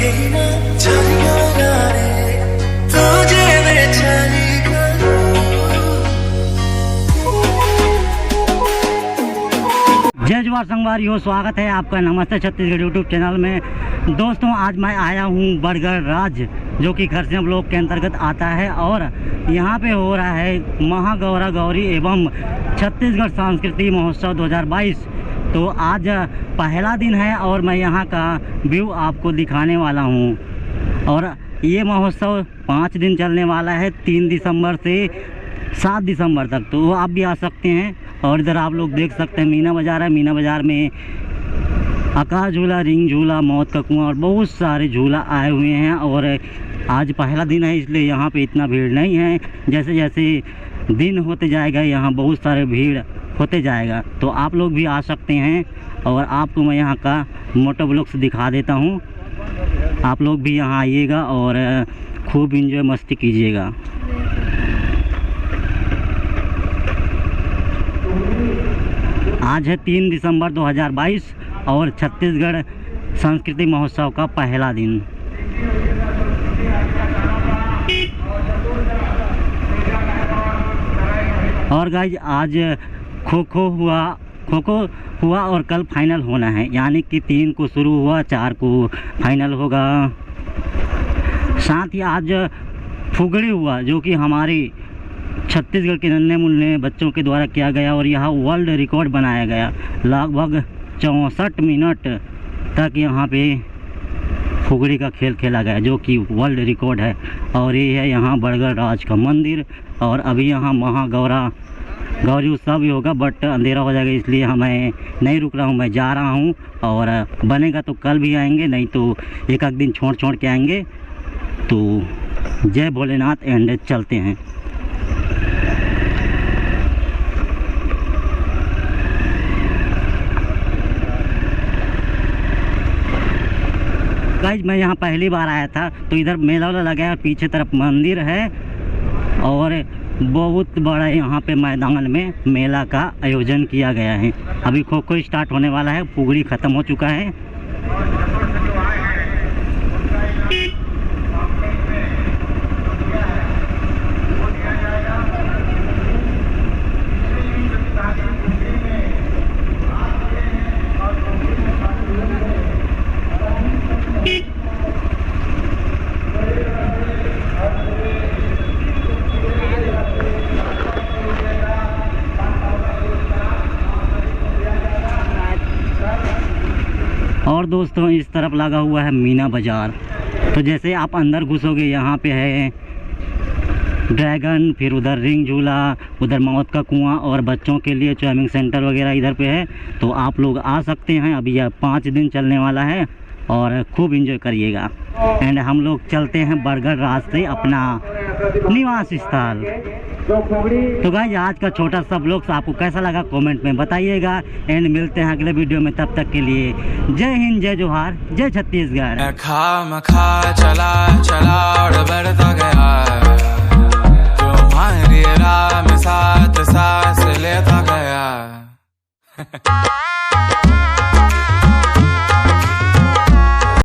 जय जवाहर संगवारी स्वागत है आपका नमस्ते छत्तीसगढ़ यूट्यूब चैनल में। दोस्तों आज मैं आया हूँ बड़गढ़ राज जो कि खरसिया ब्लॉक के अंतर्गत आता है और यहाँ पे हो रहा है महागौरा गौरी एवं छत्तीसगढ़ सांस्कृतिक महोत्सव 2022। तो आज पहला दिन है और मैं यहाँ का व्यू आपको दिखाने वाला हूँ। और ये महोत्सव 5 दिन चलने वाला है, 3 दिसंबर से 7 दिसंबर तक। तो आप भी आ सकते हैं। और इधर आप लोग देख सकते हैं मीना बाज़ार है। मीना बाज़ार में आकाश झूला, रिंग झूला, मौत का कुआं और बहुत सारे झूला आए हुए हैं। और आज पहला दिन है इसलिए यहाँ पे इतना भीड़ नहीं है। जैसे जैसे दिन होते जाएगा यहाँ बहुत सारे भीड़ होते जाएगा। तो आप लोग भी आ सकते हैं और आपको मैं यहाँ का मोटो ब्लॉग्स दिखा देता हूँ। आप लोग भी यहाँ आइएगा और खूब इंजॉय मस्ती कीजिएगा। आज है 3 दिसंबर 2022 और छत्तीसगढ़ सांस्कृतिक महोत्सव का पहला दिन। और गाइज आज खो खो हुआ और कल फाइनल होना है, यानी कि 3 को शुरू हुआ, 4 को फाइनल होगा। साथ ही आज फुगड़ी हुआ जो कि हमारी छत्तीसगढ़ के नन्हे मुन्ने बच्चों के द्वारा किया गया और यहाँ वर्ल्ड रिकॉर्ड बनाया गया। लगभग 64 मिनट तक यहाँ पे फुगड़ी का खेल खेला गया जो कि वर्ल्ड रिकॉर्ड है। और ये है यहाँ बड़गढ़ राज का मंदिर। और अभी यहाँ गौरी उत्सव भी होगा, बट अंधेरा हो जाएगा इसलिए मैं नहीं रुक रहा हूँ, मैं जा रहा हूँ। और बनेगा तो कल भी आएंगे, नहीं तो एक दिन छोड़ के आएंगे। तो जय भोलेनाथ एंड चलते हैं। गाइज मैं यहाँ पहली बार आया था तो इधर मेला वाला लगा है, पीछे तरफ मंदिर है और बहुत बड़ा यहाँ पे मैदान में मेला का आयोजन किया गया है। अभी खो खो स्टार्ट होने वाला है, फुगड़ी ख़त्म हो चुका है। और दोस्तों इस तरफ लगा हुआ है मीना बाज़ार। तो जैसे आप अंदर घुसोगे यहाँ पे है ड्रैगन, फिर उधर रिंग झूला, उधर मौत का कुआं और बच्चों के लिए स्विमिंग सेंटर वगैरह इधर पे है। तो आप लोग आ सकते हैं। अभी यह 5 दिन चलने वाला है और खूब इंजॉय करिएगा। एंड हम लोग चलते हैं बड़गढ़ राज से अपना निवास स्थल। तो गाइस आज का छोटा सा ब्लॉग आपको कैसा लगा कमेंट में बताइएगा। एंड मिलते हैं अगले वीडियो में, तब तक के लिए जय हिंद, जय जोहार, जय छत्तीसगढ़। चला और बढ़ता गया, तुम्हारी राह में साथ सांस लेता गया।